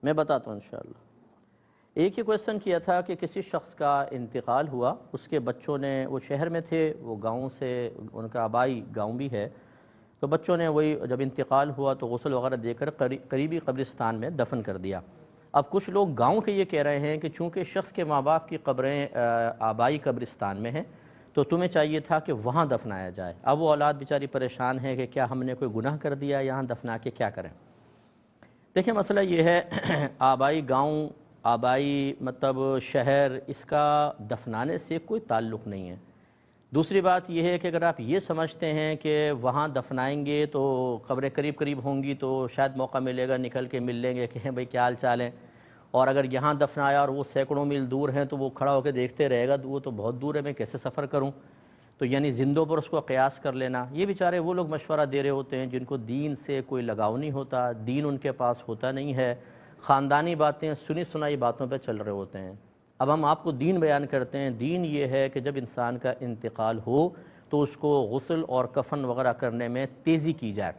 میں بتاتا ہوں انشاءاللہ۔ ایک ہی کویسچن کیا تھا کہ کسی شخص کا انتقال ہوا، اس کے بچوں نے، وہ شہر میں تھے، وہ گاؤں سے، ان کا آبائی گاؤں بھی ہے، تو بچوں نے وہی جب انتقال ہوا تو غسل وغیرہ دے کر قریبی قبرستان میں دفن کر دیا۔ اب کچھ لوگ گاؤں کے یہ کہہ رہے ہیں کہ چونکہ شخص کے ماں باپ کی قبریں آبائی قبرستان میں ہیں تو تمہیں چاہیے تھا کہ وہاں دفنایا جائے۔ اب وہ اولاد بیچاری پریشان ہے کہ کیا ہم نے کوئی گناہ کر دیا، یہاں دفنا کے کیا کریں؟ دیکھیں مسئلہ یہ ہے آبائی گاؤں، آبائی مطلب شہر، اس کا دفنانے سے کوئی تعلق نہیں ہے۔ دوسری بات یہ ہے کہ اگر آپ یہ سمجھتے ہیں کہ وہاں دفنائیں گے تو قبریں قریب قریب ہوں گی تو شاید موقع ملے گا نکل کے مل لیں گے کہ بھئی کیا حال چال ہے، اور اگر یہاں دفنایا اور وہ سینکڑوں میل دور ہیں تو وہ کھڑا ہو کے دیکھتے رہے گا تو وہ تو بہت دور ہے، میں کیسے سفر کروں؟ تو یعنی زندوں پر اس کو قیاس کر لینا، یہ بیچارے وہ لوگ مشورہ دے رہے ہوتے ہیں جن کو دین سے کوئی لگاؤ نہیں ہوتا، دین ان کے پاس ہوتا نہیں ہے، خاندانی باتیں، سنی سنائی باتوں پہ چل رہے ہوتے ہیں۔ اب ہم آپ کو دین بیان کرتے ہیں۔ دین یہ ہے کہ جب انسان کا انتقال ہو تو اس کو غسل اور کفن وغیرہ کرنے میں تیزی کی جائے۔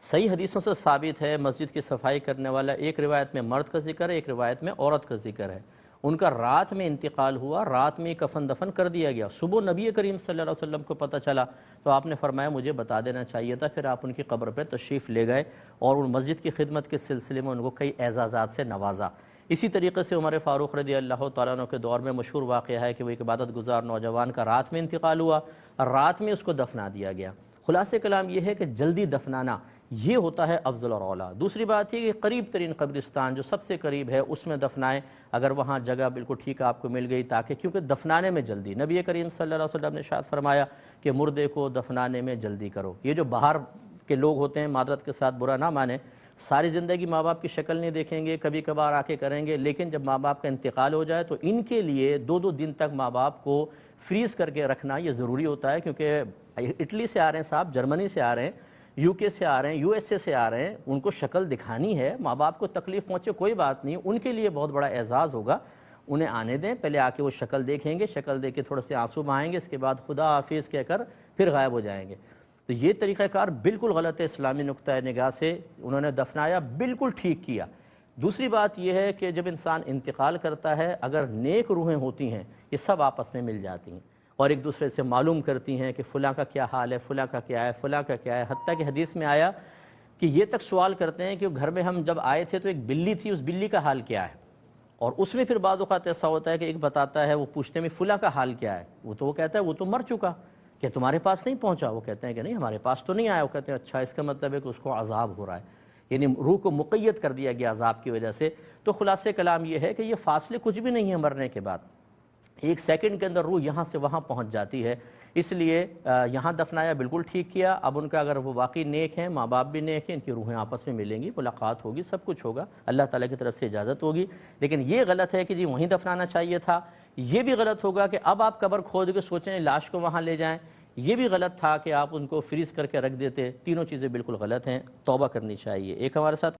صحیح حدیثوں سے ثابت ہے، مسجد کی صفائی کرنے والا، ایک روایت میں مرد کا ذکر ہے، ایک روایت میں عورت کا ذکر ہے، ان کا رات میں انتقال ہوا، رات میں کفن دفن کر دیا گیا۔ صبح نبی کریم صلی اللہ علیہ وسلم کو پتہ چلا تو آپ نے فرمایا مجھے بتا دینا چاہیے تھا، پھر آپ ان کی قبر پہ تشریف لے گئے اور ان مسجد کی خدمت کے سلسلے میں ان کو کئی اعزازات سے نوازا۔ اسی طریقے سے عمر فاروق رضی اللہ تعالیٰ عنہ کے دور میں مشہور واقعہ ہے کہ وہ ایک عبادت گزار نوجوان کا رات میں انتقال ہوا، رات میں اس کو دفنا دیا گیا۔ خلاصہ کلام یہ ہے کہ جلدی دفنانا یہ ہوتا ہے افضل اور اولیٰ۔ دوسری بات یہ کہ قریب ترین قبرستان جو سب سے قریب ہے اس میں دفنائیں، اگر وہاں جگہ بالکل ٹھیک آپ کو مل گئی، تاکہ کیونکہ دفنانے میں جلدی، نبی کریم صلی اللہ علیہ وسلم نے ارشاد فرمایا کہ مردے کو دفنانے میں جلدی کرو۔ یہ جو باہر کے لوگ ہوتے ہیں، معذرت کے ساتھ برا نہ مانیں، ساری زندگی ماں باپ کی شکل نہیں دیکھیں گے، کبھی کبھار آ کے کریں گے، لیکن جب ماں باپ کا انتقال ہو جائے تو ان کے لیے دو دو دن تک ماں باپ کو فریز کر کے رکھنا یہ ضروری ہوتا ہے، کیونکہ اٹلی سے آ رہے ہیں صاحب، جرمنی سے آ رہے ہیں، یو کے سے آ رہے ہیں، یو ایس اے سے آ رہے ہیں، ان کو شکل دکھانی ہے، ماں باپ کو تکلیف پہنچے کوئی بات نہیں، ان کے لیے بہت بڑا اعزاز ہوگا، انہیں آنے دیں، پہلے آ کے وہ شکل دیکھیں گے، شکل دیکھ کے تھوڑے سے آنسو بہائیں گے، اس کے بعد خدا حافظ کہہ کر پھر غائب ہو جائیں گے۔ تو یہ طریقہ کار بالکل غلط ہے اسلامی نقطہ نگاہ سے، انہوں نے دفنایا، بالکل ٹھیک کیا۔ دوسری بات یہ ہے کہ جب انسان انتقال کرتا ہے، اگر نیک روحیں ہوتی ہیں یہ سب آپس میں مل جاتی ہیں اور ایک دوسرے سے معلوم کرتی ہیں کہ فلاں کا کیا حال ہے، فلاں کا کیا ہے، فلاں کا کیا ہے، حتیٰ کہ حدیث میں آیا کہ یہ تک سوال کرتے ہیں کہ گھر میں ہم جب آئے تھے تو ایک بلی تھی، اس بلی کا حال کیا ہے، اور اس میں پھر بعض اوقات ایسا ہوتا ہے کہ ایک بتاتا ہے، وہ پوچھتے ہیں فلاں کا حال کیا ہے، وہ کہتا ہے وہ تو مر چکا، کہ تمہارے پاس نہیں پہنچا؟ وہ کہتے ہیں کہ نہیں ہمارے پاس تو نہیں آیا۔ وہ کہتے ہیں اچھا، اس کا مطلب ہے کہ اس کو عذاب ہو رہا ہے، یعنی روح کو مقید کر دیا گیا عذاب کی وجہ سے۔ تو خلاصہ کلام یہ ہے کہ یہ فاصلے کچھ بھی نہیں ہے مرنے کے بعد، ایک سیکنڈ کے اندر روح یہاں سے وہاں پہنچ جاتی ہے، اس لیے یہاں دفنایا، بالکل ٹھیک کیا۔ اب ان کا اگر وہ واقعی نیک ہیں، ماں باپ بھی نیک ہیں، ان کی روحیں آپس میں ملیں گی، ملاقات ہوگی، سب کچھ ہوگا، اللہ تعالیٰ کی طرف سے اجازت ہوگی۔ لیکن یہ غلط ہے کہ جی وہیں دفنانا چاہیے تھا، یہ بھی غلط ہوگا کہ اب آپ قبر کھود کے سوچیں لاش کو وہاں لے جائیں، یہ بھی غلط تھا کہ آپ ان کو فریز کر کے رکھ دیتے۔ تینوں چیزیں بالکل غلط ہیں، توبہ کرنی چاہیے۔ ایک ہمارے ساتھ